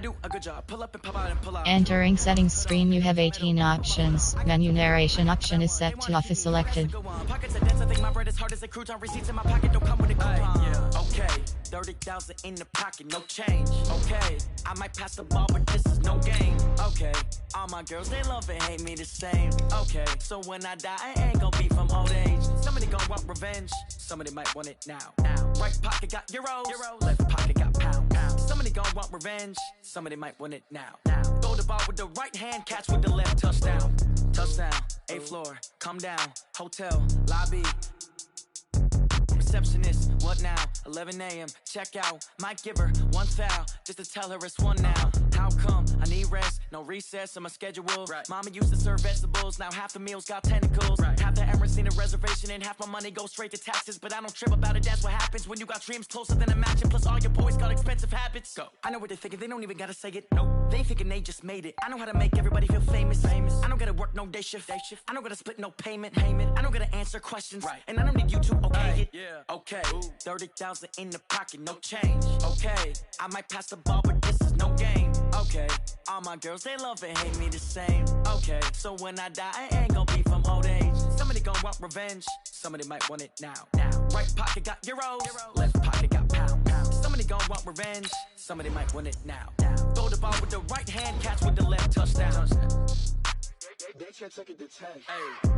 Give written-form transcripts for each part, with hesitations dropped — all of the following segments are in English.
do a good job. Pull up and pop out and pull out. Entering settings screen, you have 18 options. Menu narration option is set to off is selected. Pockets are dense, I think my bread is hard as a crouton. Receipts in my pocket don't come with a coupon. Yeah, okay. 30,000 in the pocket, no change. Okay, I might pass the ball, but this is no game. Okay, all my girls, they love and hate me the same. Okay, so when I die, I ain't gonna be from old age. Somebody gon' want revenge, somebody might want it now. Right pocket got euros, left pocket got pounds. Somebody gon' want revenge, somebody might want it now. Throw the ball with the right hand, catch with the left, touchdown. Touchdown, 8th floor, come down, hotel, lobby. Receptionist, what now? 11 a.m. check out. Might give her one foul just to tell her it's one now. How come? I need rest, no recess in my schedule. Right. Mama used to serve vegetables, now half the meals got tentacles. Right. Half the Emirates seen a reservation and half my money goes straight to taxes. But I don't trip about it, that's what happens when you got dreams closer than a match. And plus all your boys got expensive habits. Go. I know what they're thinking, they don't even gotta say it. Nope. They thinking they just made it. I know how to make everybody feel famous. I don't gotta work no day shift. I don't gotta split no payment. I don't gotta answer questions. Right. And I don't need you to okay it. Yeah. Okay, 30,000 in the pocket, no change. Okay, I might pass the ball, but this is no game. Okay, all my girls, they love and hate me the same. Okay, so when I die, I ain't gonna be from old age. Somebody gon' want revenge, somebody might want it now. Right pocket got euros, left pocket got pounds. Somebody gon' want revenge, somebody might want it now. Throw the ball with the right hand, catch with the left, touchdown. They can't take it to 10. Hey.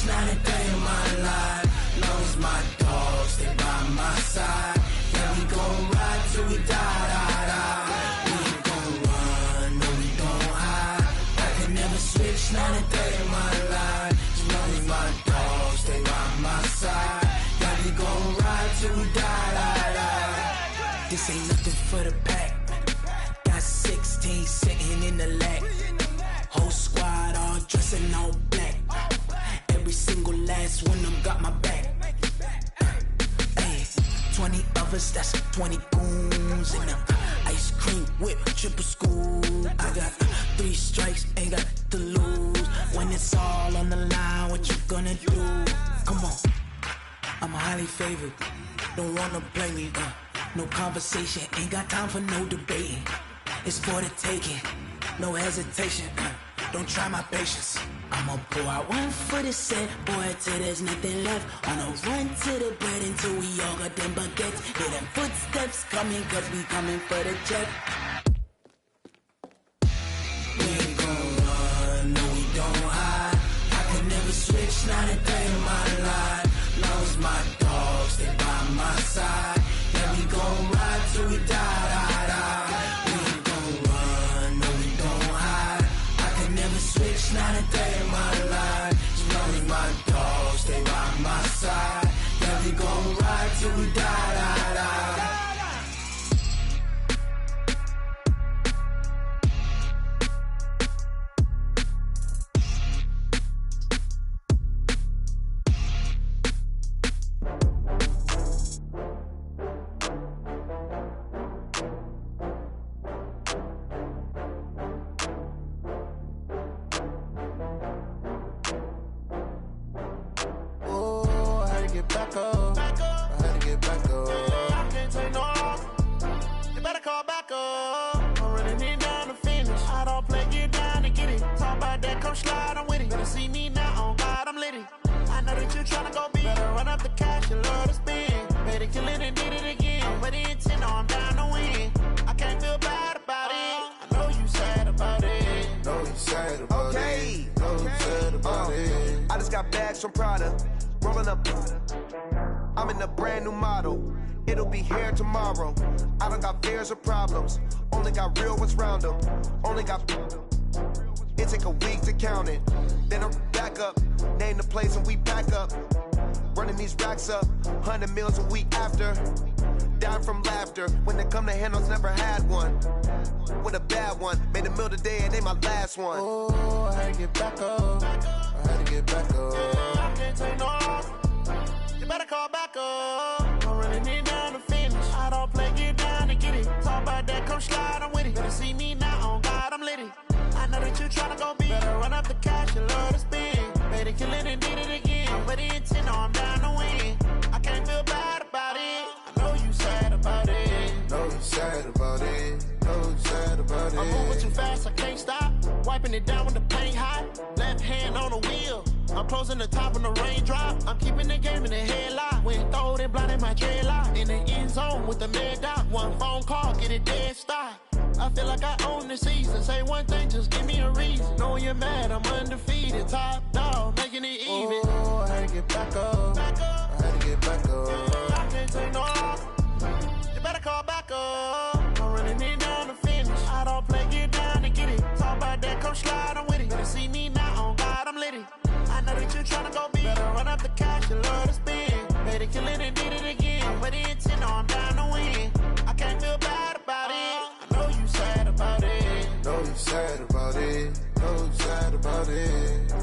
Not a day in my life, long as my dogs stay by my side. Yeah, we gon' ride till we die. We ain't gon' run, no we don't hide. I can never switch, not a day in my life, as long as my dogs stay by my side. Yeah, we gon' ride till we die. This ain't nothing for the pack. Got 16 sitting in the lag. Whole squad all dressing all black. Every single last one of them got my back. Hey, 20 of us, that's 20 goons in them. Ice cream whip, triple school. I got 3 strikes, ain't got to lose. When it's all on the line, what you gonna do? Come on, I'm highly favored. Don't wanna play me, no conversation, ain't got time for no debating. It's for the taking, no hesitation. Don't try my patience. I'ma pour out one for the set, boy, till there's nothing left. On a run to the bread until we all got them baguettes. Hear them footsteps coming, cause we coming for the check. We ain't gon' run, no we don't hide. I could never switch, not a day in my life. Long as my dogs stay by my side. Yeah, we gon' ride till we die. We ain't gon' run, no we don't hide. I could never switch, not a day in my life. As long as my dogs stay by my side. Yeah, we gon' ride till we die. I'm in a brand new model. It'll be here tomorrow. I don't got fears or problems. Only got real ones round them. Only got. It take a week to count it. Then I'm back up. Name the place and we back up. Running these racks up. 100 meals a week after. dying from laughter. When it come to handles, never had one. With a bad one, made a meal today and they my last one. Oh, I had to get back up. I had to get back up. I can't take no loss. You better call back up. I'm running it down to finish. I don't play, get down and get it. Talk about that, come slide, I'm with it. Better see me now, on God, I'm lit it. I know that you tryna go big. Better run up the cash, you love to spend. Made it, kill it, and did it again. I'm with the intent, no, I'm down to win. I can't feel bad about it. I know you sad about it. Know you sad about it. Know you sad about it. I'm moving too fast, I can't stop. Wiping it down when the paint hot. Left hand on the wheel. I'm closing the top when the raindrop. I'm keeping the game in the headlock. When throwed and blinded my dreadlock. In the end zone with the mad dot. One phone call, get it dead stop. I feel like I own the season. Say one thing, just give me a reason. Knowing you're mad, I'm undefeated. Top dog, making it even. Oh, I had to get back up. I had to get back up. I can't take no loss. You better call back up. I'm running it down to finish. I don't play, get down and get it. Talk about that, come slide, I'm with it. Better see me now, on God, I'm lit it. I know that you tryna go big. Better run up the cash, you love to spend. Made it, kill it, and did it again. But the intent, no, I'm down to win. I can't feel bad about it. I know you sad about it. Know you sad about it. Know you sad about it.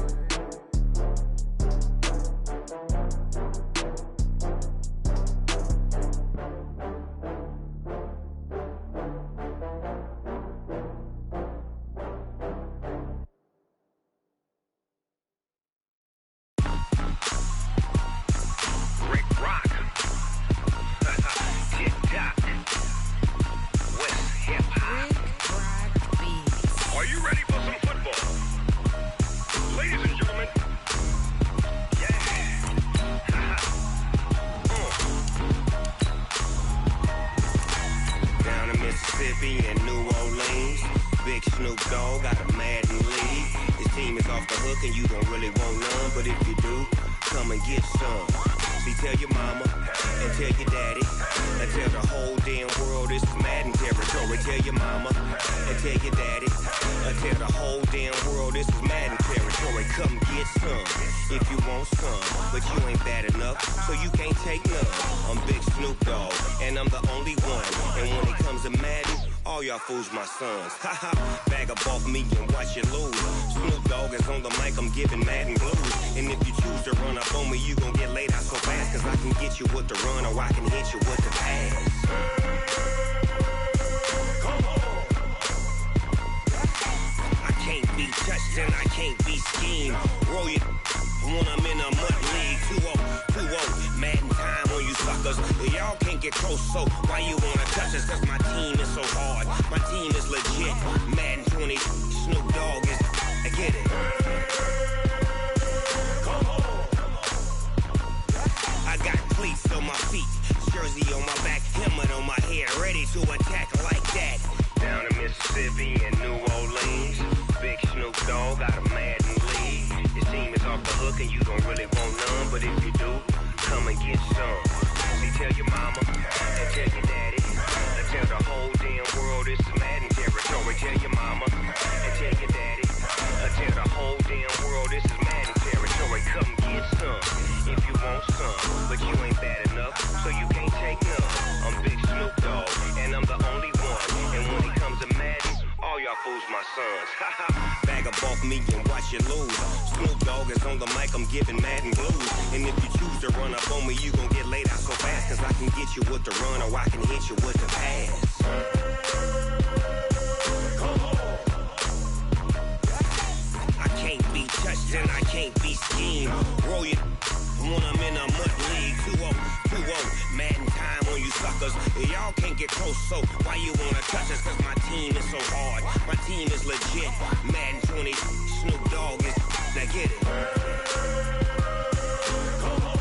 Fools my sons. Haha, bag up off me and watch you lose. Snoop Dogg is on the mic, I'm giving Madden blues. And if you choose to run up on me, you gon' get laid out so fast. Cause I can get you with the run or I can hit you with the pass. Come on. I can't be touched and I can't be schemed. Roll you when I'm in a mud league. 2-0, Madden time on you suckers. Y'all can't get close, so why you wanna touch us? Cause my team is so hard. My team is legit. Madden 20, Snoop Dogg is. I get it. Come on. I got cleats on my feet, jersey on my back, helmet on my head, ready to attack like that. Down in Mississippi and New Orleans, big Snoop Dogg got a Madden league. His team is off the hook and you don't really want none, but if you do, come and get some. See, tell your mama and tell your daddy. Tell the whole damn world it's Madden territory. Tell your mama and tell your daddy. Tell the whole damn world this is Madden territory. Come get some if you want some, but you ain't bad enough, so you can't take none. I'm Big Snoop Dogg, and I'm the only one. And when it comes to Madden, all y'all fools my sons. Bag up off me and watch you lose. Snoop Dogg is on the mic, I'm giving Madden blues. And if you choose to run up on me, you gon' get laid out so fast. Cause I can get you with the run or I can hit you with the pass. Come on. I can't be touched and I can't be schemed. Roll you when I'm in a mud league. 2-0, Madden time on you suckers. Y'all can't get close, so why you wanna touch us? Cause my team is so hard. My team is legit. Madden 20, Snoop Dogg is. Now get it. Come on.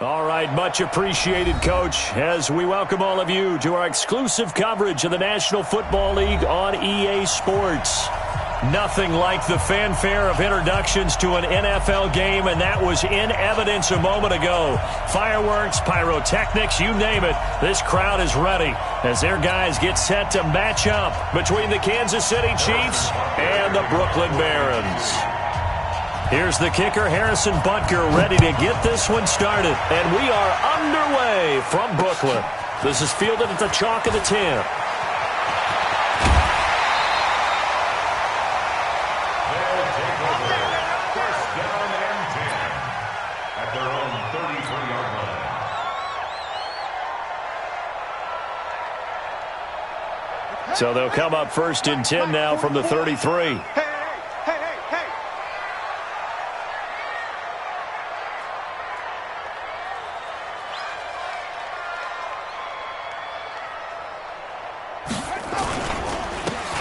All right, much appreciated, Coach, as we welcome all of you to our exclusive coverage of the National Football League on EA Sports. Nothing like the fanfare of introductions to an NFL game, and that was in evidence a moment ago. Fireworks, pyrotechnics, you name it. This crowd is ready as their guys get set to match up between the Kansas City Chiefs and the Brooklyn Barons. Here's the kicker, Harrison Butker, ready to get this one started. And we are underway from Brooklyn. This is fielded at the chalk of the 10. So they'll come up 1st and 10 now from the 33.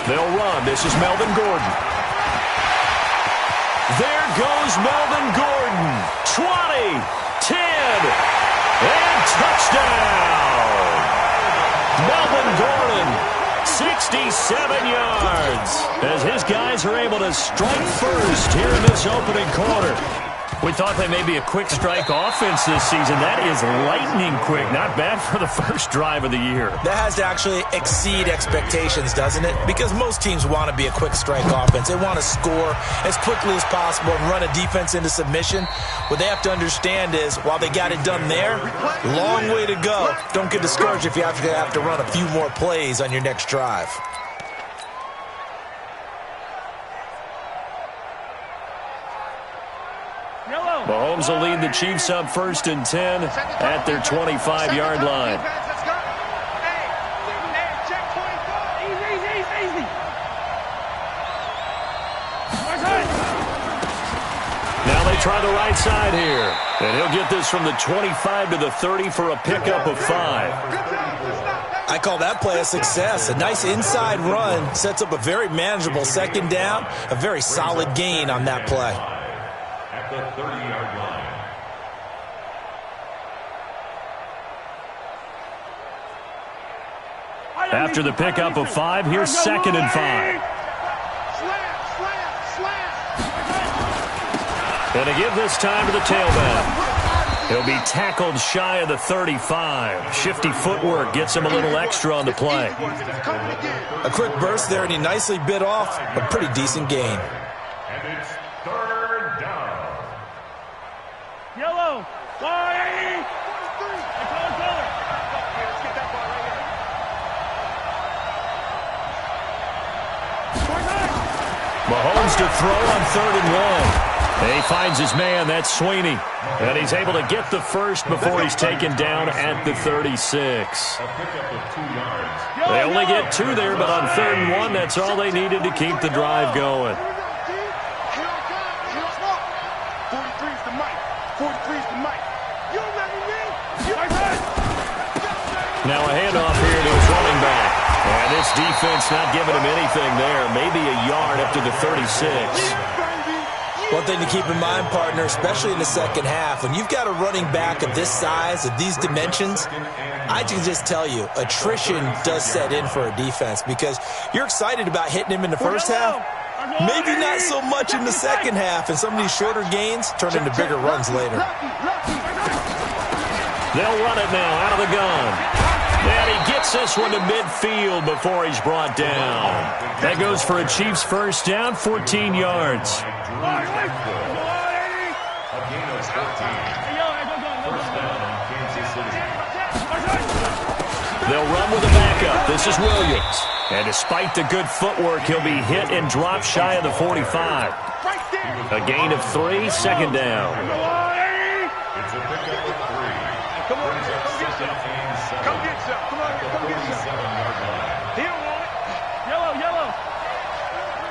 They'll run. This is Melvin Gordon. There goes Melvin Gordon. 20, 10, and touchdown. Melvin Gordon, 67 yards, as his guys are able to strike first here in this opening quarter. We thought they may be a quick strike offense this season. That is lightning quick. Not bad for the first drive of the year. That has to actually exceed expectations, doesn't it? Because most teams want to be a quick strike offense. They want to score as quickly as possible and run a defense into submission. What they have to understand is, while they got it done there, long way to go. Don't get discouraged if you have to run a few more plays on your next drive. Mahomes will lead the Chiefs up 1st and 10 at their 25-yard line. Now they try the right side here. And he'll get this from the 25 to the 30 for a pickup of 5. I call that play a success. A nice inside run sets up a very manageable 2nd down. A very solid gain on that play. At the 30-yard line. After the pickup of 5, here's 2nd and 5. And to give this time to the tailback. He'll be tackled shy of the 35. Shifty footwork gets him a little extra on the play. A quick burst there, and he nicely bit off a pretty decent gain. And it's 3rd down. Yellow. Mahomes to throw on 3rd and 1. And he finds his man, that's Sweeney. And he's able to get the first before he's taken down at the 36. They only get 2 there, but on 3rd and 1, that's all they needed to keep the drive going. Now a handoff here to his running back. And this defense not giving him anything there. Maybe a yard up to the 36. One thing to keep in mind, partner, especially in the 2nd half, when you've got a running back of this size, of these dimensions, I can just tell you, attrition does set in for a defense because you're excited about hitting him in the 1st half. Maybe not so much in the 2nd half, and some of these shorter gains turn into bigger runs later. They'll run it now out of the gun. And he gets this one to midfield before he's brought down. That goes for a Chiefs 1st down, 14 yards. They'll run with a backup. This is Williams. And despite the good footwork, he'll be hit and dropped shy of the 45. A gain of 3, 2nd down. It's a pickup of 3. Brings up 2nd and 7. Come get some. Come on, come get some. 47-yard line. He don't want it. Yellow, yellow.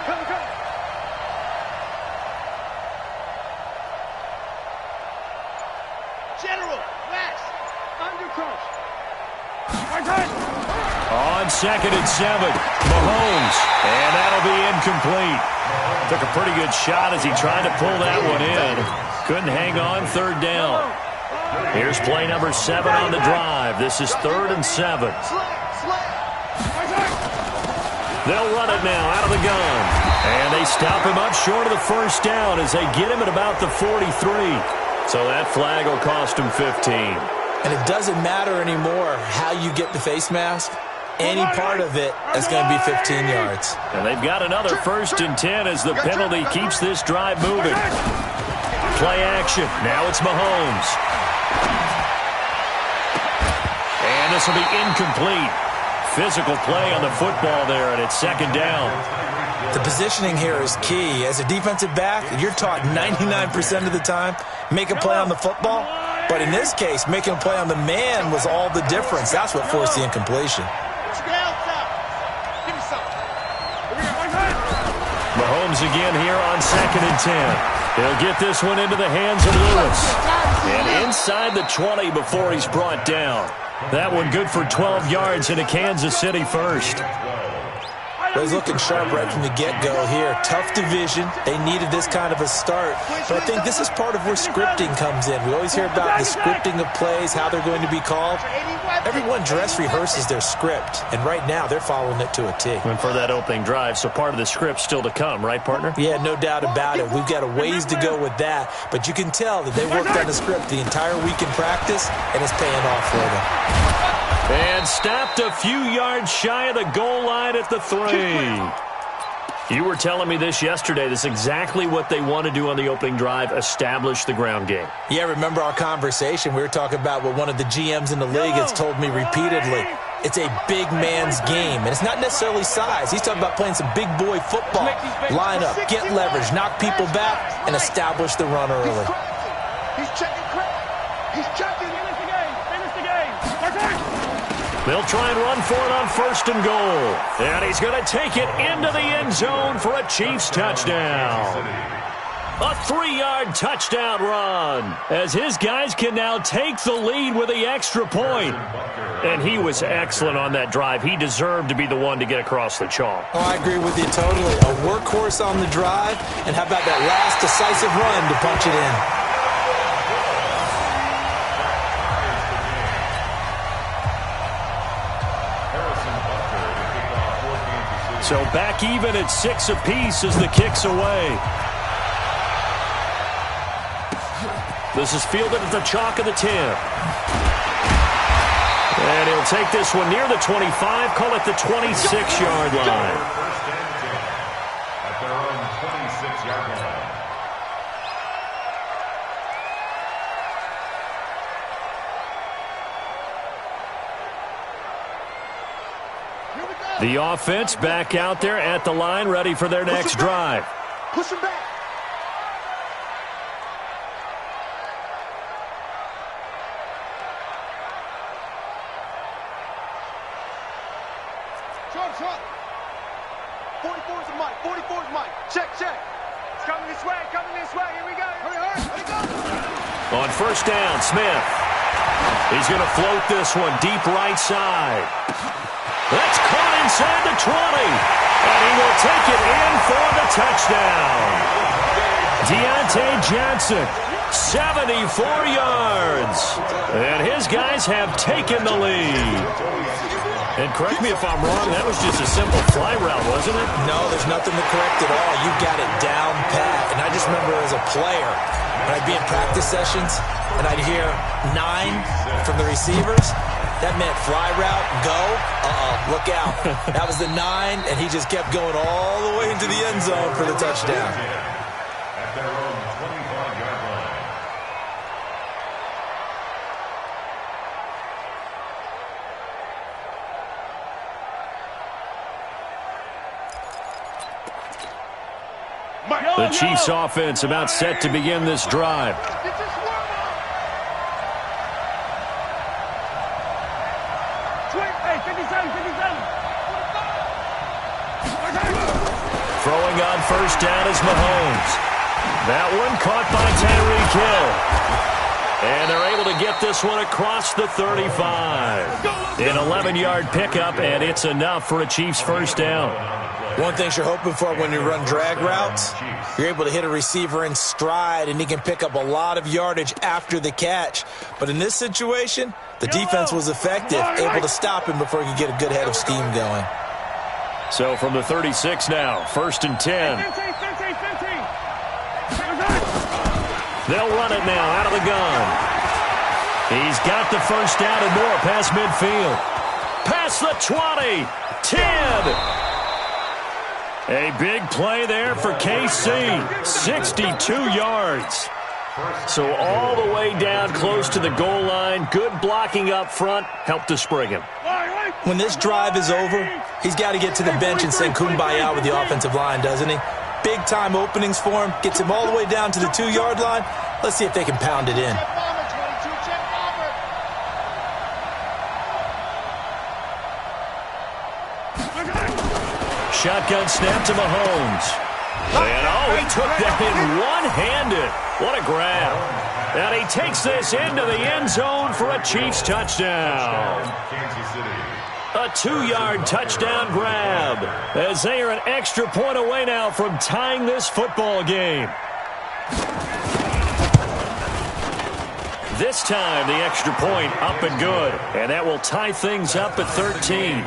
Come, come. General, west, undercoach. On 2nd and 7, Mahomes, and that'll be incomplete. Took a pretty good shot as he tried to pull that one in. Couldn't hang on, 3rd down. Here's play number 7 on the drive. This is 3rd and 7. They'll run it now out of the gun. And they stop him up short of the first down as they get him at about the 43. So that flag will cost him 15. And it doesn't matter anymore how you get the face mask. Any part of it is going to be 15 yards. And they've got another 1st and 10 as the penalty keeps this drive moving. Play action. Now it's Mahomes. And this will be incomplete. Physical play on the football there, and it's 2nd down. The positioning here is key. As a defensive back, you're taught 99% of the time, make a play on the football. But in this case, making a play on the man was all the difference. That's what forced the incompletion. Mahomes again here on 2nd and 10. He'll get this one into the hands of Lewis. And inside the 20 before he's brought down. That one good for 12 yards into Kansas City first. Well, he's looking sharp right from the get-go here. Tough division. They needed this kind of a start. But I think this is part of where scripting comes in. We always hear about the scripting of plays, how they're going to be called. Everyone dress rehearses their script, and right now they're following it to a T. And for that opening drive, so part of the script still to come, right, partner? Yeah, no doubt about it. We've got a ways to go with that, but you can tell that they worked on the script the entire week in practice, and it's paying off for them. And stopped a few yards shy of the goal line at the 3. You were telling me this yesterday. This is exactly what they want to do on the opening drive, establish the ground game. Yeah, remember our conversation? We were talking about what one of the GMs in the league has told me repeatedly. It's a big man's game, and it's not necessarily size. He's talking about playing some big boy football. Line up, get leverage, knock people back, and establish the run early. He's checking Craig. He's checking. Finish the game. They'll try and run for it on 1st and goal. And he's going to take it into the end zone for a Chiefs touchdown. A 3-yard touchdown run as his guys can now take the lead with the extra point. And he was excellent on that drive. He deserved to be the one to get across the chalk. Oh, I agree with you totally. A workhorse on the drive, and how about that last decisive run to punch it in? So back even at 6 apiece as the kick's away. This is fielded at the chalk of the 10. And he'll take this one near the 25, call it the 26-yard line. At their own 26-yard line. The offense back out there at the line, ready for their next drive. Push him back. Short. 44's the mic. 44's mic. Check. It's coming this way. Here we go. Hurry, go. On 1st down, Smith. He's going to float this one deep right side. That's caught inside the 20. And he will take it in for the touchdown. Deontay Johnson, 74 yards. And his guys have taken the lead. And correct me if I'm wrong, that was just a simple fly route, wasn't it? No, there's nothing to correct at all. You got it down pat. And I just remember as a player, when I'd be in practice sessions, and I'd hear 9 from the receivers, that meant fly route, go, look out. That was the 9, and he just kept going all the way into the end zone for the touchdown. At their own 25-yard line. The Chiefs offense about set to begin this drive. Throwing on 1st down is Mahomes. That one caught by Tyreek Hill. And they're able to get this one across the 35. An 11-yard pickup, and it's enough for a Chiefs 1st down. One thing you're hoping for when you run drag routes, you're able to hit a receiver in stride, and he can pick up a lot of yardage after the catch. But in this situation, the defense was effective, able to stop him before he could get a good head of steam going. So from the 36 now, 1st and 10. They'll run it now out of the gun. He's got the first down and more past midfield. Past the 20. 10. A big play there for KC. 62 yards. So all the way down close to the goal line. Good blocking up front. Helped to spring him. When this drive is over, he's got to get to the bench and sing kumbaya with the offensive line, doesn't he? Big-time openings for him. Gets him all the way down to the 2-yard line. Let's see if they can pound it in. Shotgun snap to Mahomes. And, he took that in one-handed. What a grab. And he takes this into the end zone for a Chiefs touchdown. A 2-yard touchdown grab as they are an extra point away now from tying this football game. This time the extra point up and good. And that will tie things up at 13.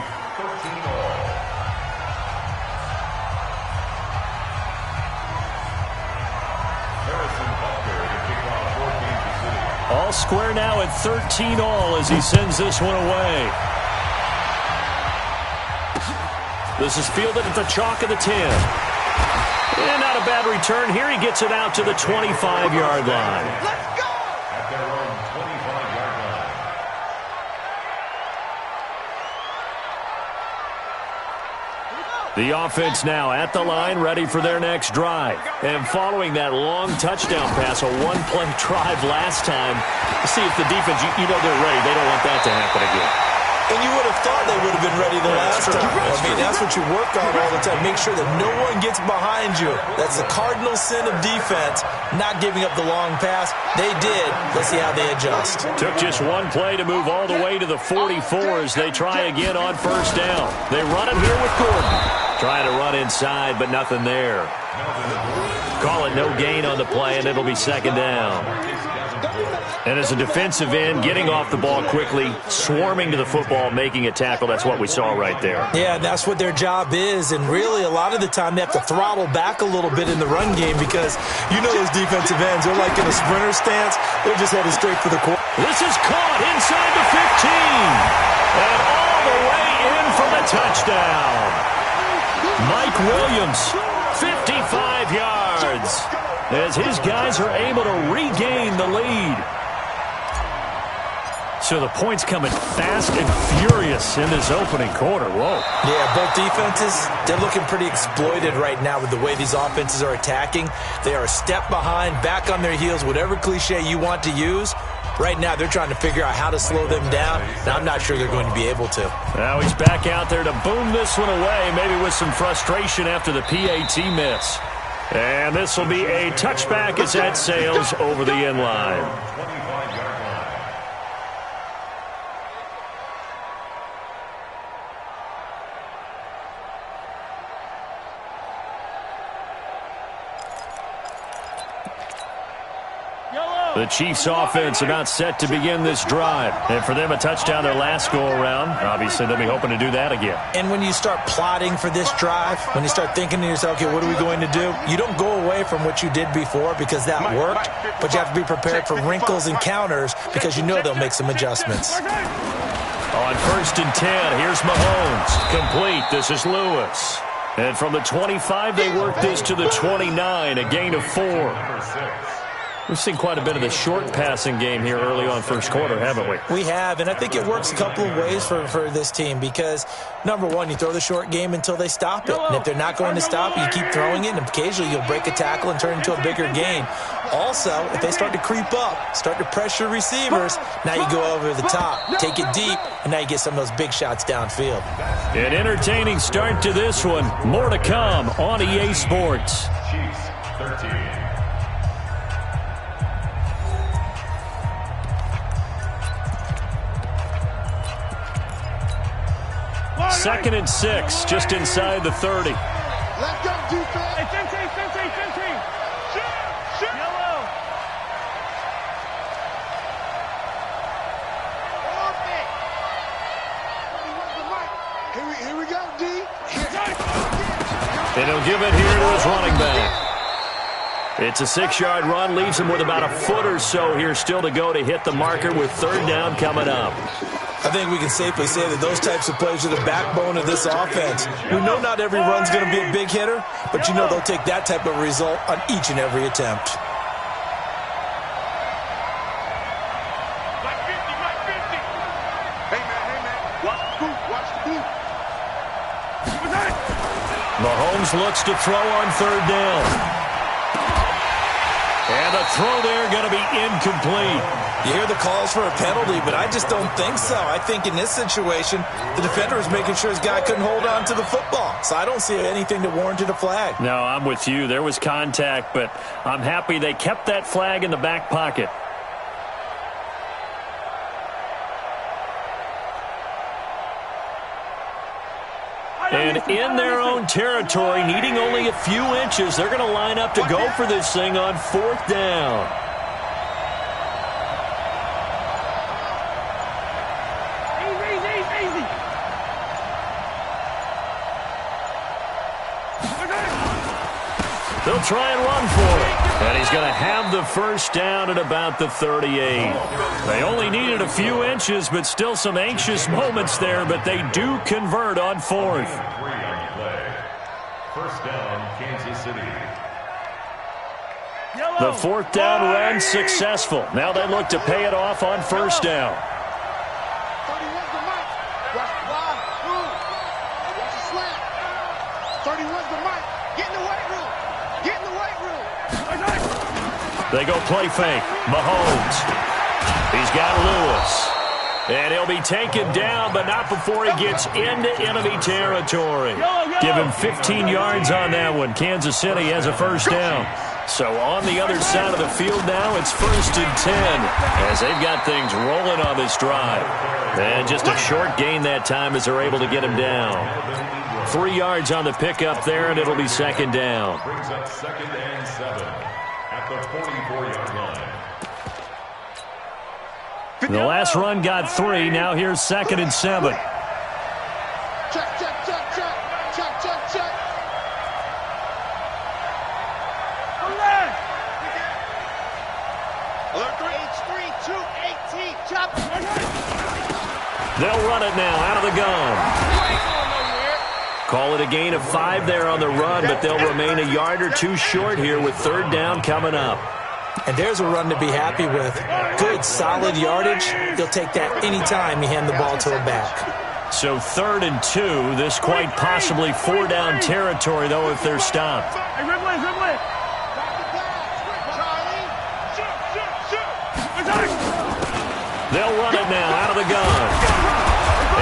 All square now at 13 all as he sends this one away. This is fielded at the chalk of the 10. And not a bad return here. He gets it out to the 25-yard line. Let's go! At their own 25-yard line. The offense now at the line, ready for their next drive. And following that long touchdown pass, a one-play drive last time, see if the defense, you know they're ready. They don't want that to happen again. And you would have thought they would have been ready the last time. I mean, that's what you work on all the time. Make sure that no one gets behind you. That's the cardinal sin of defense, not giving up the long pass. They did. Let's see how they adjust. Took just one play to move all the way to the 44 as they try again on first down. They run it here with Gordon. Trying to run inside, but nothing there. Call it no gain on the play, and it'll be second down. And as a defensive end, getting off the ball quickly, swarming to the football, making a tackle, that's what we saw right there. Yeah, that's what their job is, and really a lot of the time they have to throttle back a little bit in the run game because you know those defensive ends, they're like in a sprinter stance. They're just headed straight for the quarter. This is caught inside the 15, and all the way in for the touchdown. Mike Williams, 55 yards, as his guys are able to regain the lead. So the points coming fast and furious in this opening quarter. Whoa. Yeah, both defenses, they're looking pretty exploited right now with the way these offenses are attacking. They are a step behind, back on their heels, whatever cliche you want to use. Right now, they're trying to figure out how to slow them down, and I'm not sure they're going to be able to. Now he's back out there to boom this one away, maybe with some frustration after the PAT miss. And this will be a touchback as that sails over the end line. The Chiefs offense about set to begin this drive. And for them, a touchdown their last go-around. Obviously, they'll be hoping to do that again. And when you start plotting for this drive, when you start thinking to yourself, okay, what are we going to do? You don't go away from what you did before because that worked, but you have to be prepared for wrinkles and counters because you know they'll make some adjustments. On 1st and 10, here's Mahomes. Complete. This is Lewis. And from the 25, they work this to the 29, a gain of 4. We've seen quite a bit of the short passing game here early on first quarter, haven't we? We have, and I think it works a couple of ways for this team because, number one, you throw the short game until they stop it. And if they're not going to stop it, you keep throwing it, and occasionally you'll break a tackle and turn it into a bigger gain. Also, if they start to creep up, start to pressure receivers, now you go over the top, take it deep, and now you get some of those big shots downfield. An entertaining start to this one. More to come on EA Sports. Chiefs 13. Second and 6, just inside the 30. Let's go, defense. Hey, Fenty. Shoot. Yellow. Here we go, D. And he'll give it here to his running back. It's a 6-yard run, leaves him with about a foot or so here still to go to hit the marker with third down coming up. I think we can safely say that those types of plays are the backbone of this offense. We know not every run's going to be a big hitter, but you know they'll take that type of result on each and every attempt. Mahomes looks to throw on third down. And the throw there going to be incomplete. You hear the calls for a penalty, but I just don't think so. I think in this situation, the defender is making sure his guy couldn't hold on to the football. So I don't see anything that warranted a flag. No, I'm with you. There was contact, but I'm happy they kept that flag in the back pocket. And in their own territory, needing only a few inches, they're going to line up to go for this thing on fourth down. Easy. They'll try and run for it. And he's going to have the first down at about the 38. They only needed a few inches, but still some anxious moments there, but they do convert on fourth. First down, Kansas City. The fourth down run successful. Now they look to pay it off on first down. They go play fake. Mahomes. He's got Lewis. And he'll be taken down, but not before he gets into enemy territory. Give him 15 yards on that one. Kansas City has a first down. So on the other side of the field now, it's 1st and 10 as they've got things rolling on this drive. And just a short gain that time as they're able to get him down. 3 yards on the pickup there, and it'll be second down. Brings up 2nd and 7 at the 44-yard line. The last run got 3. Now here's 2nd and 7. Check. Alert 3, 2, 18, chop. They'll run it now out of the gun. Call it a gain of 5 there on the run, but they'll remain a yard or two short here with third down coming up. And there's a run to be happy with. Good, solid yardage. He'll take that anytime you hand the ball to a back. So 3rd and 2. This quite possibly 4-down territory, though, if they're stopped. Hey, Ridley. They'll run it now out of the gun.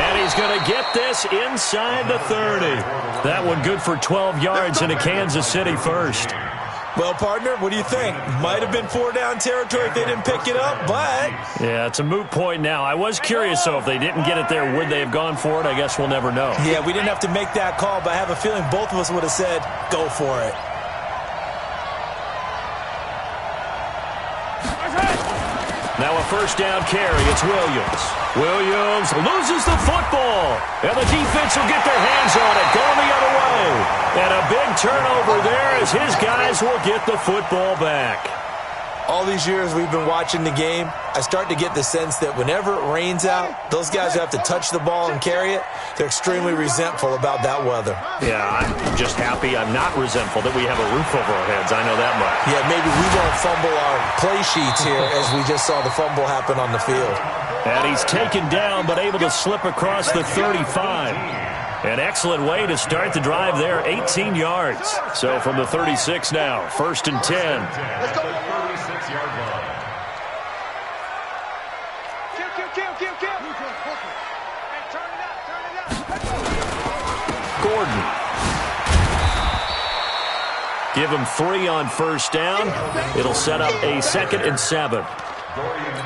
And he's going to get this inside the 30. That one good for 12 yards into Kansas City first. Well, partner, what do you think? Might have been 4-down territory if they didn't pick it up, but... Yeah, it's a moot point now. I was curious, though, if they didn't get it there, would they have gone for it? I guess we'll never know. Yeah, we didn't have to make that call, but I have a feeling both of us would have said, go for it. Now a first down carry. It's Williams. Williams loses the football. And the defense will get their hands on it. Going the other way. And a big turnover there as his guys will get the football back. All these years we've been watching the game, I start to get the sense that whenever it rains out, those guys who have to touch the ball and carry it, they're extremely resentful about that weather. Yeah, I'm just happy I'm not resentful that we have a roof over our heads. I know that much. Yeah, maybe we won't fumble our play sheets here as we just saw the fumble happen on the field. And he's taken down but able to slip across the 35. An excellent way to start the drive there, 18 yards. So from the 36 now, 1st and 10. Let's go. 36-yard line. Kill. Hey, turn it up. Gordon. Give him 3 on first down. It'll set up a 2nd and 7.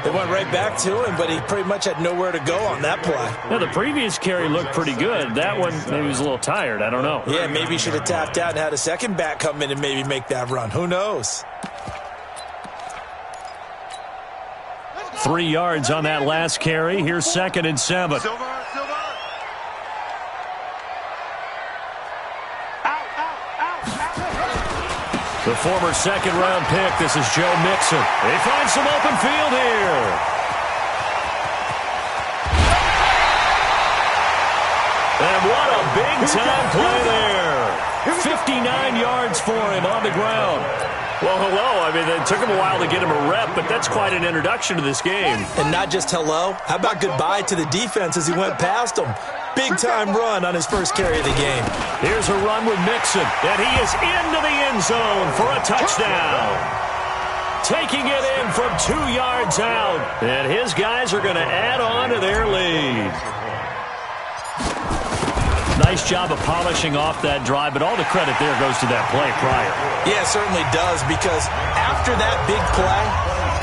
They went right back to him, but he pretty much had nowhere to go on that play. Now, the previous carry looked pretty good. That one, maybe he was a little tired. I don't know. Yeah, maybe he should have tapped out and had a second back come in and maybe make that run. Who knows? 3 yards on that last carry. Here's 2nd and 7. Out. The former second-round pick, this is Joe Mixon. They find some open field here. And what a big-time play there. 59 yards for him on the ground. Well, hello. I mean, it took him a while to get him a rep, but that's quite an introduction to this game. And not just hello. How about goodbye to the defense as he went past him? Big-time run on his first carry of the game. Here's a run with Mixon, and he is into the end zone for a touchdown. Taking it in from 2 yards out, and his guys are going to add on to their lead. Nice job of polishing off that drive, but all the credit there goes to that play prior. Yeah, it certainly does, because after that big play,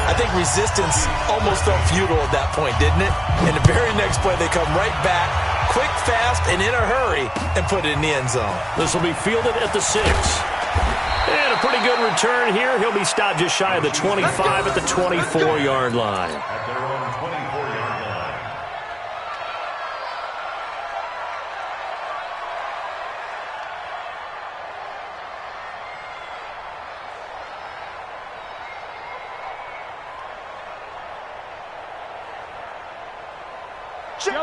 I think resistance almost felt futile at that point, didn't it? And the very next play, they come right back, quick, fast, and in a hurry, and put it in the end zone. This will be fielded at the 6. And a pretty good return here. He'll be stopped just shy of the 25 at the 24-yard line. At their own 24-yard line.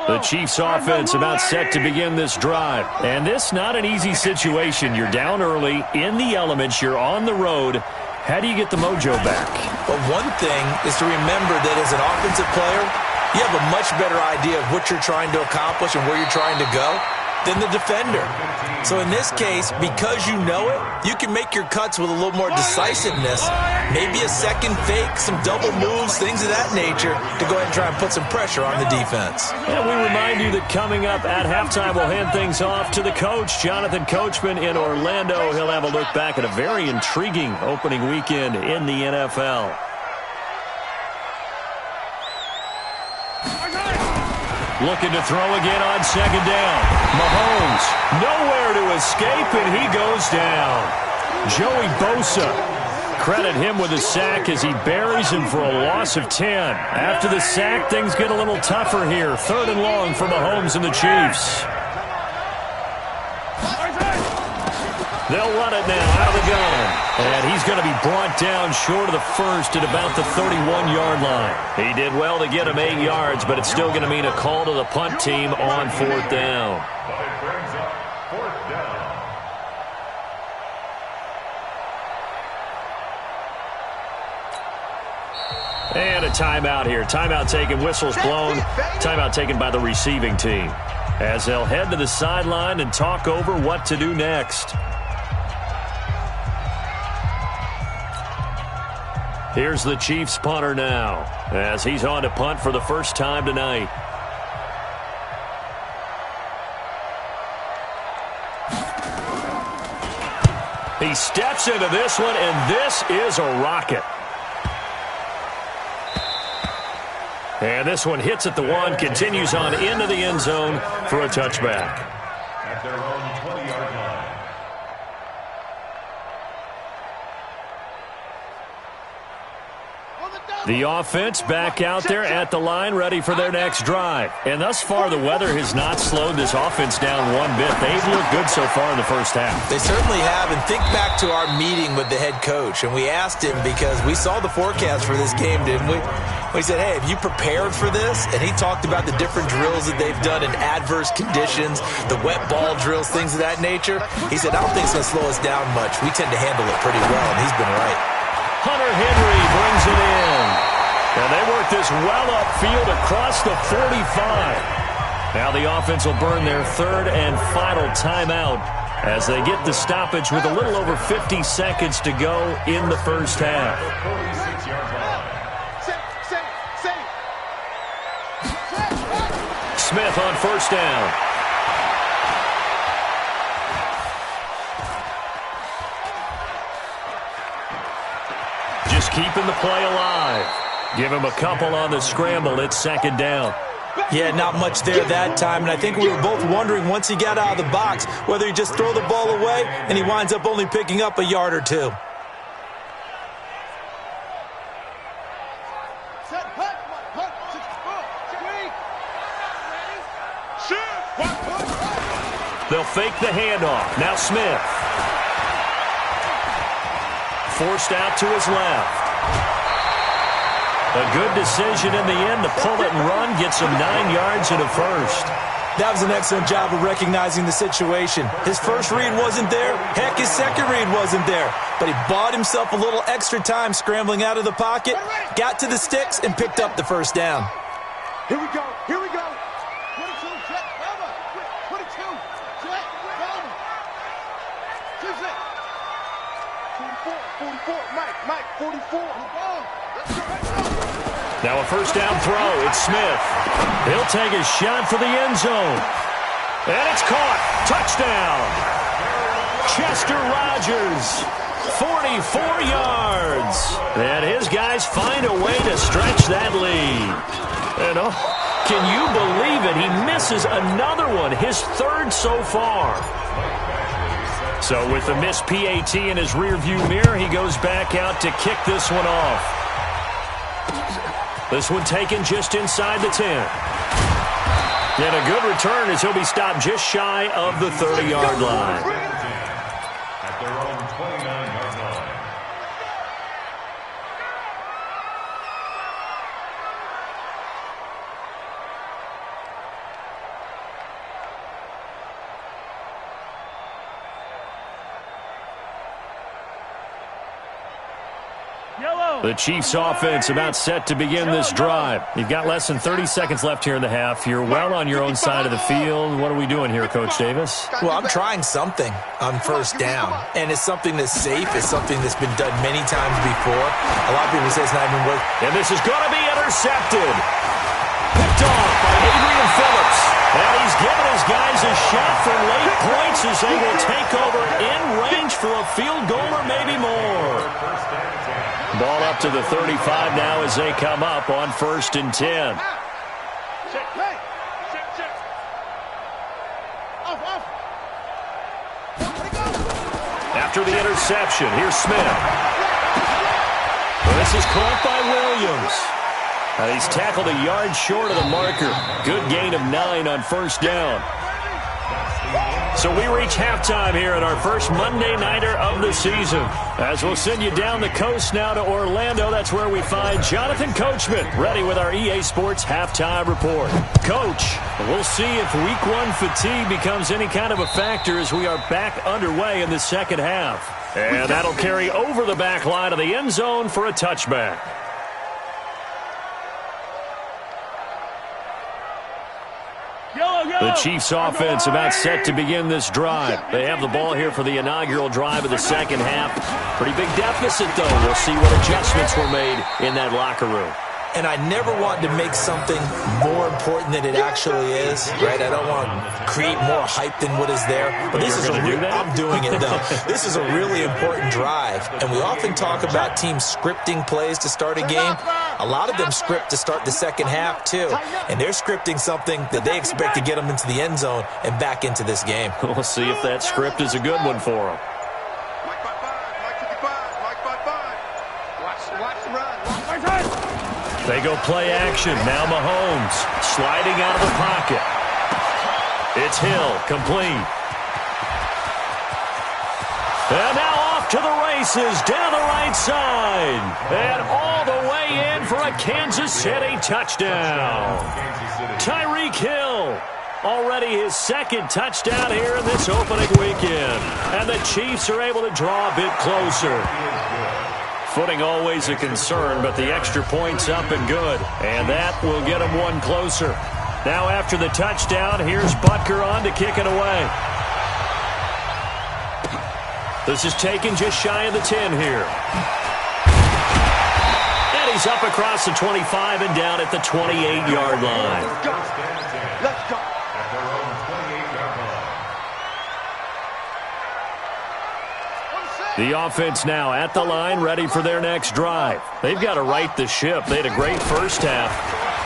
The Chiefs offense about set to begin this drive. And this not an easy situation. You're down early, in the elements, you're on the road. How do you get the mojo back? Well, one thing is to remember that as an offensive player, you have a much better idea of what you're trying to accomplish and where you're trying to go than the defender. So in this case, because you know it, you can make your cuts with a little more decisiveness, maybe a second fake, some double moves, things of that nature, to go ahead and try and put some pressure on the defense. And we remind you that coming up at halftime, we'll hand things off to the coach, Jonathan Coachman in Orlando. He'll have a look back at a very intriguing opening weekend in the NFL. Looking to throw again on second down. Mahomes, nowhere to escape, and he goes down. Joey Bosa, credit him with a sack as he buries him for a loss of 10. After the sack, things get a little tougher here. 3rd and long for Mahomes and the Chiefs. They'll run it now out of the gun. And he's going to be brought down short of the first at about the 31-yard line. He did well to get him 8 yards, but it's still going to mean a call to the punt team on 4th down. But it brings up 4th down. And a timeout here. Timeout taken, whistles blown. Timeout taken by the receiving team, as they'll head to the sideline and talk over what to do next. Here's the Chiefs punter now, as he's on to punt for the first time tonight. He steps into this one, and this is a rocket. And this one hits at the 1, continues on into the end zone for a touchback. At their own 20-yard line. The offense back out there at the line, ready for their next drive. And thus far, the weather has not slowed this offense down one bit. They've looked good so far in the first half. They certainly have. And think back to our meeting with the head coach. And we asked him, because we saw the forecast for this game, didn't we? We said, hey, have you prepared for this? And he talked about the different drills that they've done in adverse conditions, the wet ball drills, things of that nature. He said, I don't think it's going to slow us down much. We tend to handle it pretty well, and he's been right. Hunter Henry brings it in. And they work this well upfield across the 45. Now the offense will burn their 3rd and final timeout as they get the stoppage with a little over 50 seconds to go in the first half. 46-yard line. Smith on first down. Just keeping the play alive. Give him a couple on the scramble. It's 2nd down. Yeah, not much there that time. And I think we were both wondering once he got out of the box whether he just throw the ball away and he winds up only picking up a yard or 2. They'll fake the handoff. Now Smith. forced out to his left. A good decision in the end to pull it and run, gets him 9 yards and a first. That was an excellent job of recognizing the situation. His first read wasn't there. Heck, his second read wasn't there. But he bought himself a little extra time scrambling out of the pocket, got to the sticks, and picked up the first down. Here we go. Here we go. 22, check, cover. 22, check, cover. 44, Mike, 44. Let's go. Now a first down throw. It's Smith. He'll take a shot for the end zone. And it's caught. Touchdown. Chester Rogers. 44 yards. And his guys find a way to stretch that lead. And can you believe it? He misses another one, his third so far. So with the missed PAT in his rearview mirror, he goes back out to kick this one off. This one taken just inside the 10. And a good return as he'll be stopped just shy of the 30-yard line. At their own 29-yard line. The Chiefs offense about set to begin this drive. You've got less than 30 seconds left here in the half. You're well on your own side of the field. What are we doing here, Coach Davis? Well, I'm trying something on first down, and it's something that's safe. It's something that's been done many times before. A lot of people say it's not even worth. And this is going to be intercepted. Picked off by Adrian Phillips. And he's given his guys a shot for late points as they will take over in range for a field goal or maybe more. Ball up to the 35 now as they come up on 1st and 10. After the interception, here's Smith. Well, this is caught by Williams. He's tackled a yard short of the marker. Good gain of 9 on first down. So we reach halftime here at our first Monday Nighter of the season. As we'll send you down the coast now to Orlando, that's where we find Jonathan Coachman, ready with our EA Sports Halftime Report. Coach, we'll see if Week 1 fatigue becomes any kind of a factor as we are back underway in the second half. And that'll carry over the back line of the end zone for a touchback. The Chiefs offense about set to begin this drive. They have the ball here for the inaugural drive of the second half. Pretty big deficit, though. We'll see what adjustments were made in that locker room. And I never want to make something more important than it actually is, right? I don't want to create more hype than what is there. But this is I'm doing it, though. This is a really important drive. And we often talk about teams scripting plays to start a game. A lot of them script to start the second half, too. And they're scripting something that they expect to get them into the end zone and back into this game. We'll see if that script is a good one for them. They go play action. Now Mahomes sliding out of the pocket. It's Hill, complete. And now off to the races down the right side. And all the way in for a Kansas City touchdown. Tyreek Hill. Already his second touchdown here in this opening weekend. And the Chiefs are able to draw a bit closer. Footing always a concern, but the extra point's up and good. And that will get them one closer. Now after the touchdown, here's Butker on to kick it away. This is taken just shy of the 10 here. And he's up across the 25 and down at the 28-yard line. Let's go. The offense now at the line, ready for their next drive. They've got to right the ship. They had a great first half,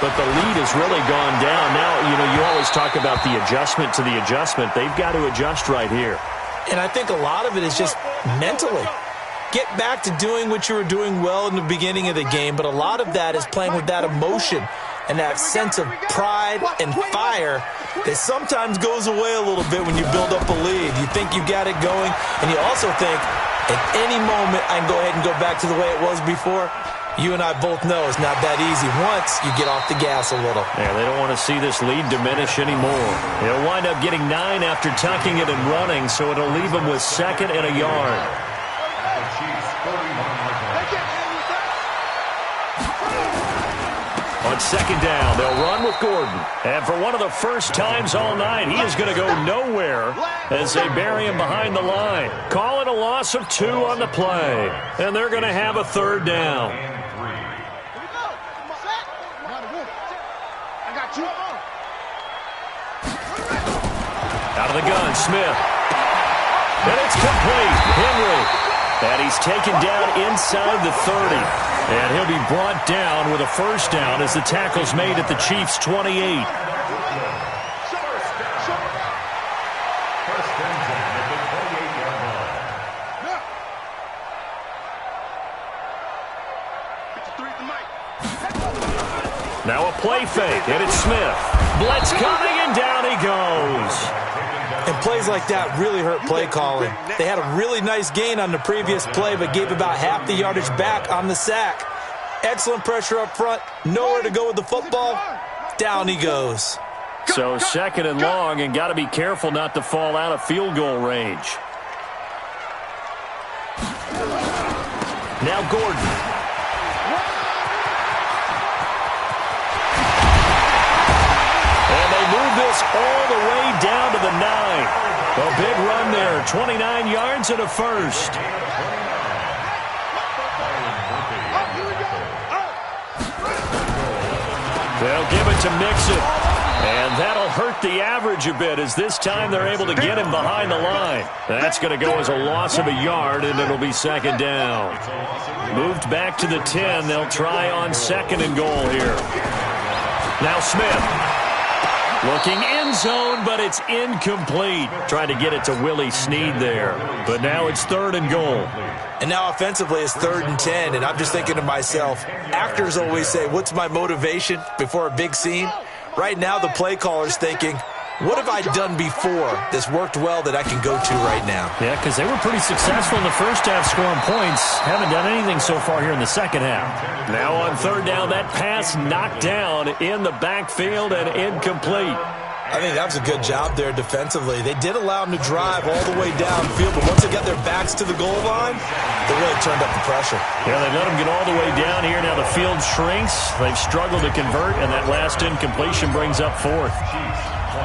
but the lead has really gone down. Now, you always talk about the adjustment to the adjustment. They've got to adjust right here. And I think a lot of it is just mentally. Get back to doing what you were doing well in the beginning of the game, but a lot of that is playing with that emotion and that sense of pride and fire that sometimes goes away a little bit when you build up a lead. You think you got it going, and you also think, At any moment, I can go ahead and go back to the way it was before. You and I both know it's not that easy once you get off the gas a little. Yeah, they don't want to see this lead diminish anymore. He'll wind up getting 9 after tucking it and running, so it'll leave him with 2nd and a yard. On 2nd down, they'll run with Gordon. And for one of the first times all night, he is going to go nowhere as they bury him behind the line. Call it a loss of 2 on the play. And they're going to have a 3rd down. Out of the gun, Smith. And it's complete. Henry. And he's taken down inside the 30. And he'll be brought down with a 1st down as the tackle's made at the Chiefs' 28. Now a play fake, and it's Smith. Blitz coming, and down he goes. And plays like that really hurt play calling. They had a really nice gain on the previous play, but gave about half the yardage back on the sack. Excellent pressure up front. Nowhere to go with the football. Down he goes. So 2nd and long, and got to be careful not to fall out of field goal range. Now Gordon. Move this all the way down to the 9. A big run there, 29 yards and a 1st. They'll give it to Mixon. And that'll hurt the average a bit as this time they're able to get him behind the line. That's going to go as a loss of a yard, and it'll be 2nd down. Moved back to the 10. They'll try on 2nd and goal here. Now Smith. Looking end zone, but it's incomplete. Trying to get it to Willie Snead there. But now it's 3rd and goal. And now offensively it's 3rd and 10. And I'm just thinking to myself, actors always say, what's my motivation before a big scene? Right now the play caller's thinking, what have I done before that's worked well that I can go to right now? Yeah, because they were pretty successful in the first half scoring points. Haven't done anything so far here in the second half. Now on 3rd down, that pass knocked down in the backfield and incomplete. I think that was a good job there defensively. They did allow them to drive all the way downfield, but once they got their backs to the goal line, they really turned up the pressure. Yeah, they let them get all the way down here. Now the field shrinks. They've struggled to convert, and that last incompletion brings up 4th.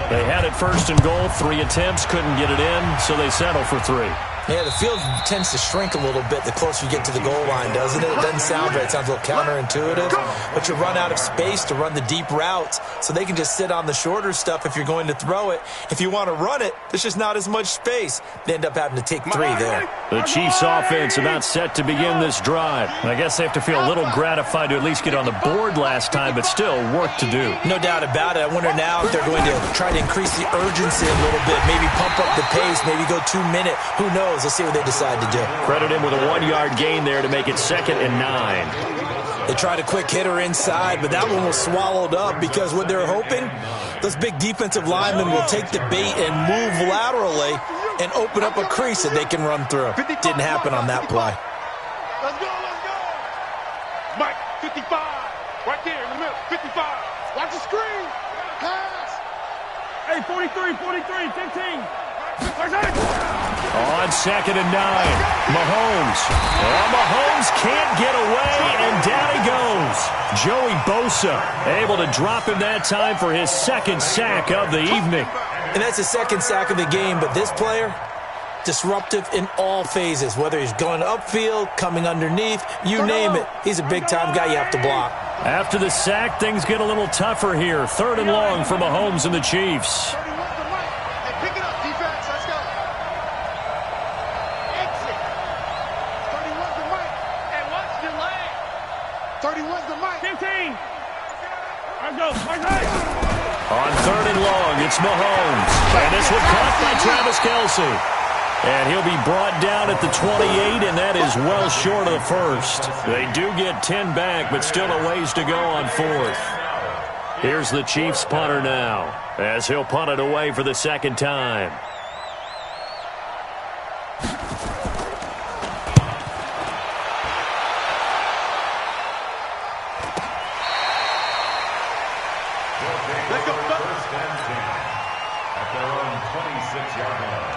They had it 1st and goal, 3 attempts, couldn't get it in, so they settle for 3. Yeah, the field tends to shrink a little bit the closer you get to the goal line, doesn't it? It doesn't sound right. It sounds a little counterintuitive. But you run out of space to run the deep routes, so they can just sit on the shorter stuff if you're going to throw it. If you want to run it, there's just not as much space. They end up having to take 3 there. The Chiefs offense about set to begin this drive. I guess they have to feel a little gratified to at least get on the board last time, but still work to do. No doubt about it. I wonder now if they're going to try to increase the urgency a little bit, maybe pump up the pace, maybe go 2-minute. Who knows? Let's see what they decide to do. Credit him with a 1-yard gain there to make it 2nd and 9. They tried a quick hitter inside, but that one was swallowed up because what they're hoping, those big defensive linemen will take the bait and move laterally and open up a crease that they can run through. Didn't happen on that play. Let's go, let's go. Mike, 55. Right there in the middle, 55. Watch the screen. Pass. Hey, 43, 15. On 2nd and 9, Mahomes. Well, Mahomes can't get away, and down he goes. Joey Bosa able to drop him that time for his 2nd sack of the evening. And that's the 2nd sack of the game, but this player, disruptive in all phases, whether he's going upfield, coming underneath, you name it. He's a big-time guy you have to block. After the sack, things get a little tougher here. 3rd and long for Mahomes and the Chiefs. On 3rd and long, it's Mahomes. And this one caught by Travis Kelce. And he'll be brought down at the 28, and that is well short of the 1st. They do get 10 back, but still a ways to go on 4th. Here's the Chiefs punter now, as he'll punt it away for the 2nd time. Let's go. First and 10 at their own 26-yard line.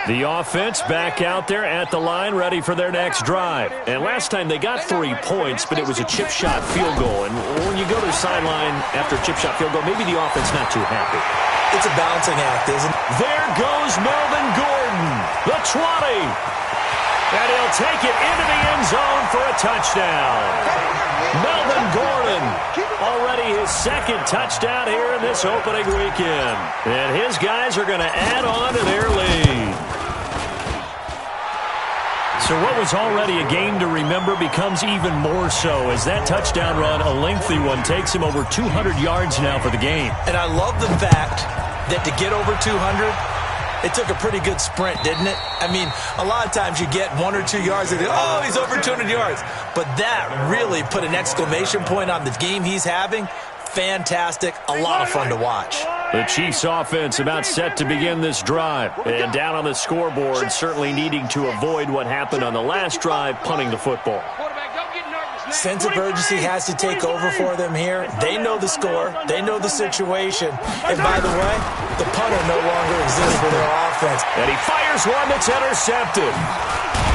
The offense back out there at the line, ready for their next drive. And last time they got 3 points, but it was a chip shot field goal. And when you go to the sideline after a chip shot field goal, maybe the offense not too happy. It's a balancing act, isn't it? There goes Melvin Gordon, the 20. And he'll take it into the end zone for a touchdown. Melvin Gordon, already his second touchdown here in this opening weekend. And his guys are going to add on to their lead. So what was already a game to remember becomes even more so as that touchdown run, a lengthy one, takes him over 200 yards now for the game. And I love the fact that to get over 200, it took a pretty good sprint, didn't it? I mean, a lot of times you get 1 or 2 yards and oh, he's over 200 yards. But that really put an exclamation point on the game he's having. Fantastic. A lot of fun to watch. The Chiefs offense about set to begin this drive. And down on the scoreboard, certainly needing to avoid what happened on the last drive, punting the football. Sense of urgency has to take over for them here. They know the score. They know the situation. And by the way, the punter no longer exists for their offense. And he fires one that's intercepted.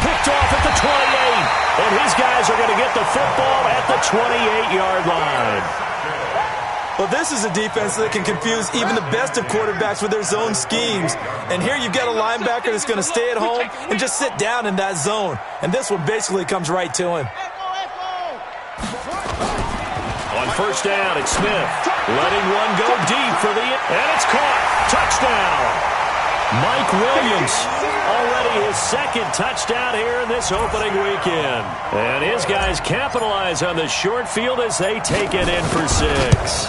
Picked off at the 28. And his guys are going to get the football at the 28-yard line. Well, this is a defense that can confuse even the best of quarterbacks with their zone schemes. And here you've got a linebacker that's going to stay at home and just sit down in that zone. And this one basically comes right to him. On first down, it's Smith. Letting one go deep for the... And it's caught. Touchdown. Mike Williams, already his second touchdown here in this opening weekend. And his guys capitalize on the short field as they take it in for 6.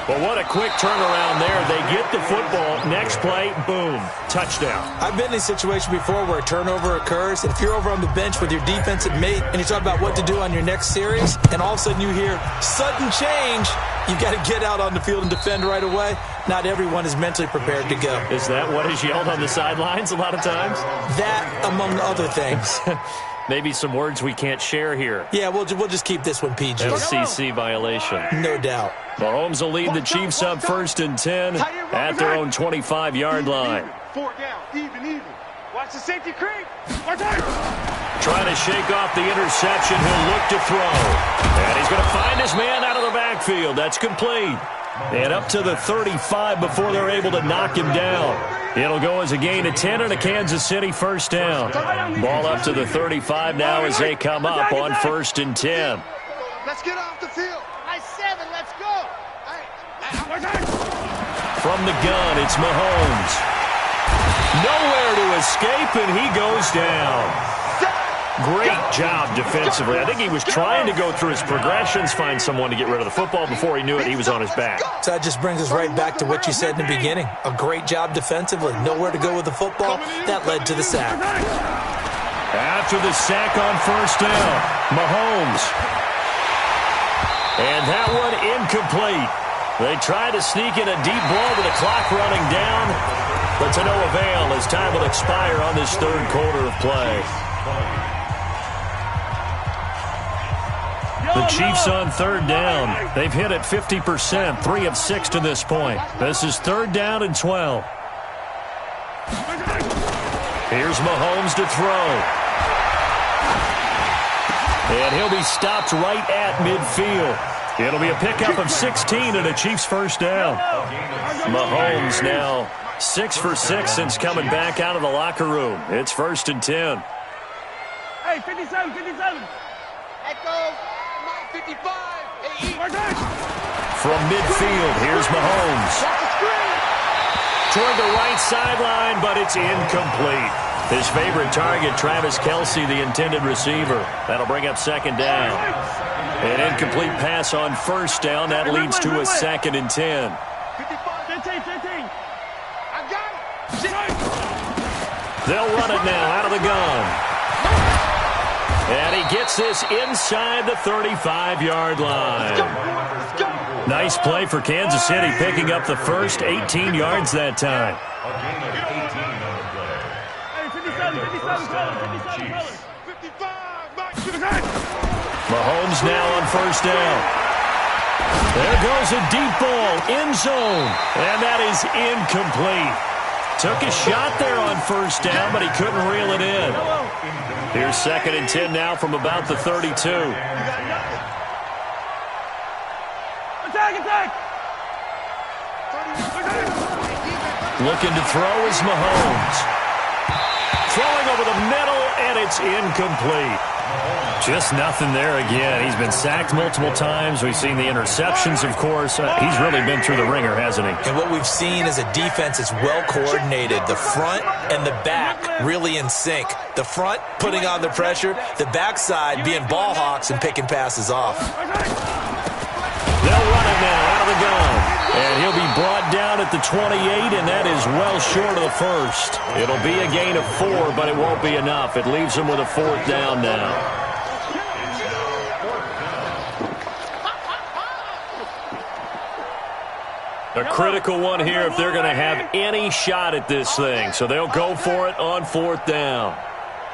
But what a quick turnaround there. They get the football. Next play, boom, touchdown. I've been in a situation before where a turnover occurs, and if you're over on the bench with your defensive mate and you talk about what to do on your next series, and all of a sudden you hear sudden change, you've got to get out on the field and defend right away. Not everyone is mentally prepared to go. Is that what is yelled on the sidelines a lot of times? That, among other things. Maybe some words we can't share here. Yeah, we'll just keep this one PG. FCC violation. No doubt. Mahomes will lead the Chiefs up first and 10 at their own 25-yard line. 4 down, even. Watch the safety creep. Watch out. Trying to shake off the interception. He'll look to throw. And he's going to find his man out of the backfield. That's complete. And up to the 35 before they're able to knock him down. It'll go as a gain of 10 and a Kansas City first down. Ball up to the 35 now as they come up on first and 10. Let's get off the field. Nice 7, let's go. From the gun, it's Mahomes. Nowhere to escape, and he goes down. Great job defensively. I think he was trying to go through his progressions, find someone to get rid of the football. Before he knew it, he was on his back. So that just brings us right back to what you said in the beginning. A great job defensively. Nowhere to go with the football. That led to the sack. After the sack on first down, Mahomes. And that one incomplete. They try to sneak in a deep ball with the clock running down, but to no avail as time will expire on this third quarter of play. The Chiefs on third down. They've hit it 50%, 3 of 6 to this point. This is third down and 12. Here's Mahomes to throw. And he'll be stopped right at midfield. It'll be a pickup of 16 and a Chiefs first down. Mahomes now 6 for 6 since coming back out of the locker room. It's first and 10. Hey, 57. Echo. 55. From midfield, here's Mahomes. Toward the right sideline, but it's incomplete. His favorite target, Travis Kelce, the intended receiver. That'll bring up second down. An incomplete pass on first down. That leads to a second and 10. 15. I got it. They'll run it now out of the gun. And he gets this inside the 35-yard line. Nice play for Kansas City, picking up the first 18 yards that time. A gain of 18 on the play. Hey, 57. First down, Chiefs. 55. Mahomes now on first down. There goes a deep ball, end zone, and that is incomplete. Took a shot there on first down, but he couldn't reel it in. Here's 2nd and 10 now from about the 32. Attack! Looking to throw is Mahomes. Throwing over the middle, and it's incomplete. Just nothing there again. He's been sacked multiple times. We've seen the interceptions, of course. He's really been through the ringer, hasn't he? And what we've seen is a defense that's well coordinated. The front and the back really in sync. The front putting on the pressure, the backside being ball hawks and picking passes off. They'll run it now out of the gun. And he'll be brought down at the 28, and that is well short of the first. It'll be a gain of 4, but it won't be enough. It leaves him with a 4th down now. A critical one here if they're going to have any shot at this thing. So they'll go for it on 4th down.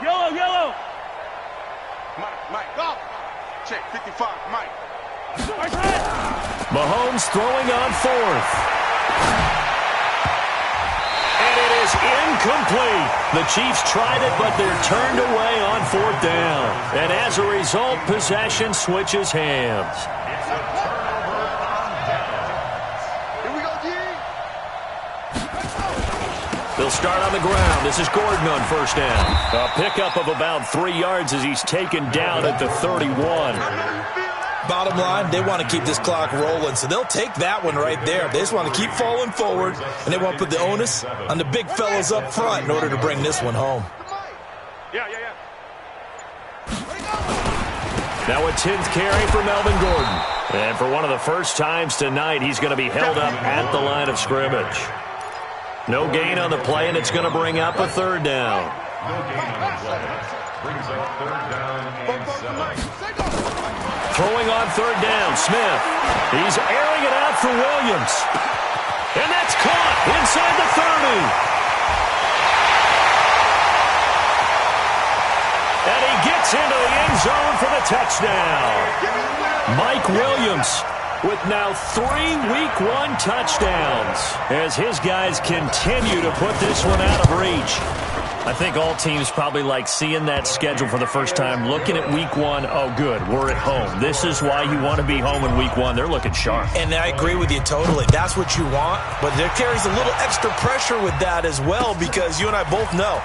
Yellow. Mike, go. Check, 55, Mike. Mahomes throwing on 4th. And it is incomplete. The Chiefs tried it, but they're turned away on 4th down. And as a result, possession switches hands. It's a turnover on downs. Here we go, G. They'll start on the ground. This is Gordon on first down. A pickup of about 3 yards as he's taken down at the 31. Bottom line, they want to keep this clock rolling, so they'll take that one right there. They just want to keep falling forward, and they want to put the onus on the big fellas up front in order to bring this one home. Yeah. Now a 10th carry for Melvin Gordon. And for one of the first times tonight, he's going to be held up at the line of scrimmage. No gain on the play, and it's going to bring up a 3rd down. No gain on the play. Brings up 3rd down and 7. Throwing on 3rd down, Smith. He's airing it out for Williams. And that's caught inside the 30. And he gets into the end zone for the touchdown. Mike Williams with now 3 Week 1 touchdowns as his guys continue to put this one out of reach. I think all teams probably like seeing that schedule for the first time, looking at Week 1. Oh, good, we're at home. This is why you want to be home in Week 1. They're looking sharp. And I agree with you totally. That's what you want, but there carries a little extra pressure with that as well because you and I both know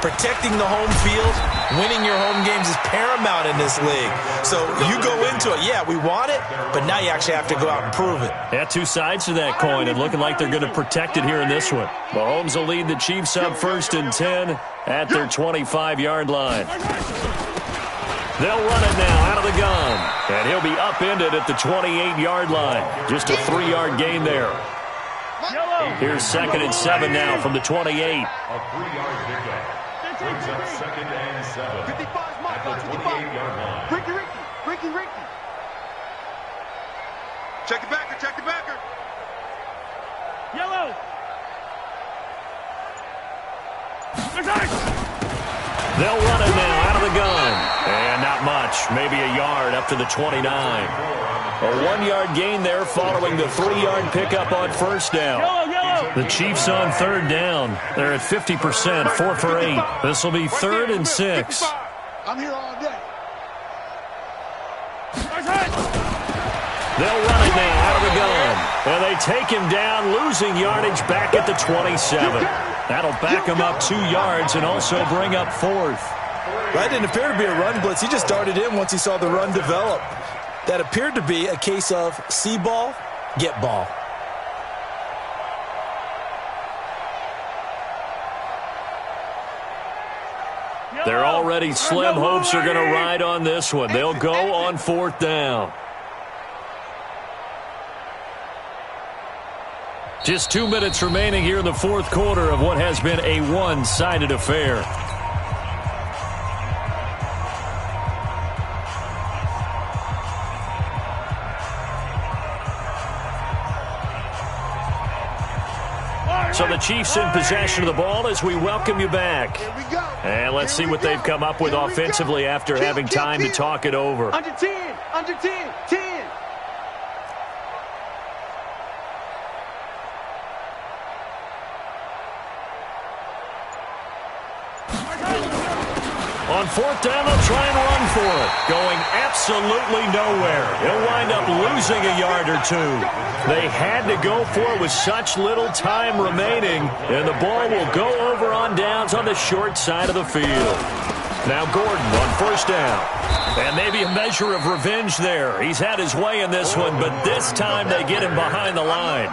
protecting the home field, winning your home games is paramount in this league. So you go into it, yeah, we want it, but now you actually have to go out and prove it. Yeah, 2 sides to that coin, and looking like they're going to protect it here in this one. Mahomes will lead the Chiefs up 1st and 10 at their 25-yard line. They'll run it now out of the gun, and he'll be upended at the 28-yard line. Just a 3-yard gain there. Here's 2nd and 7 now from the 28. A 3-yard pickup. Brings up 2nd and 7 at the 28-yard line. Ricky. Check the backer. Yellow. They'll run it now out of the gun. And not much, maybe a yard up to the 29. A 1-yard gain there following the 3-yard pickup on first down. The Chiefs on 3rd down. They're at 50%, 4 for 8. This will be 3rd and 6. I'm here all day. They'll run it now out of the gun. And they take him down, losing yardage back at the 27. That'll back him up 2 yards and also bring up 4th. That didn't appear to be a run blitz. He just darted in once he saw the run develop. That appeared to be a case of see ball, get ball. They're already slim hopes are going to ride on this one. They'll go on 4th down. Just 2 minutes remaining here in the 4th quarter of what has been a one-sided affair. So the Chiefs in possession of the ball as we welcome you back. And let's see what they've come up with offensively after having time to talk it over. Under 10, under 10, 10. On fourth down, they'll try and run for it. Going absolutely nowhere. He'll wind up losing a yard or two. They had to go for it with such little time remaining, and the ball will go over on downs on the short side of the field. Now Gordon on first down. And maybe a measure of revenge there. He's had his way in this one, but this time they get him behind the line.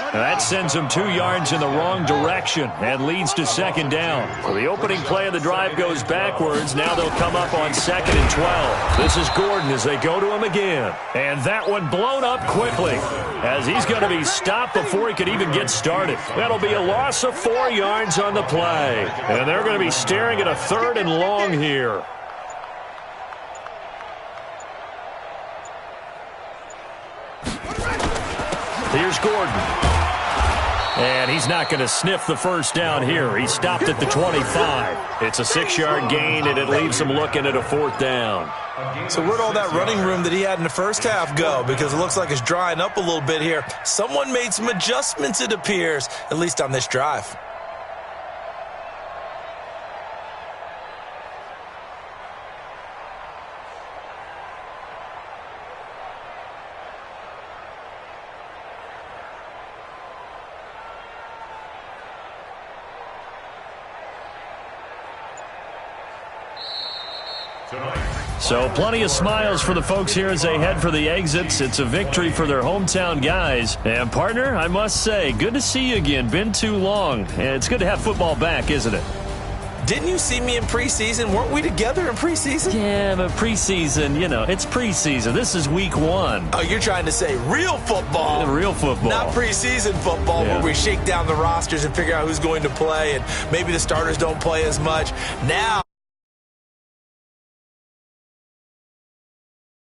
And that sends him 2 yards in the wrong direction and leads to second down. So the opening play of the drive goes backwards. Now they'll come up on 2nd and 12. This is Gordon as they go to him again. And that one blown up quickly as he's going to be stopped before he could even get started. That'll be a loss of 4 yards on the play. And they're going to be staring at a 3rd and long here. Here's Gordon. And he's not going to sniff the first down here. He stopped at the 25. It's a 6-yard gain, and it leaves him looking at a 4th down. So where'd all that running room that he had in the first half go? Because it looks like it's drying up a little bit here. Someone made some adjustments, it appears, at least on this drive. So plenty of smiles for the folks here as they head for the exits. It's a victory for their hometown guys. And, partner, I must say, good to see you again. Been too long. It's good to have football back, isn't it? Didn't you see me in preseason? Weren't we together in preseason? Yeah, but preseason, it's preseason. This is week 1. Oh, you're trying to say real football. Real football. Not preseason football where we shake down the rosters and figure out who's going to play and maybe the starters don't play as much. Now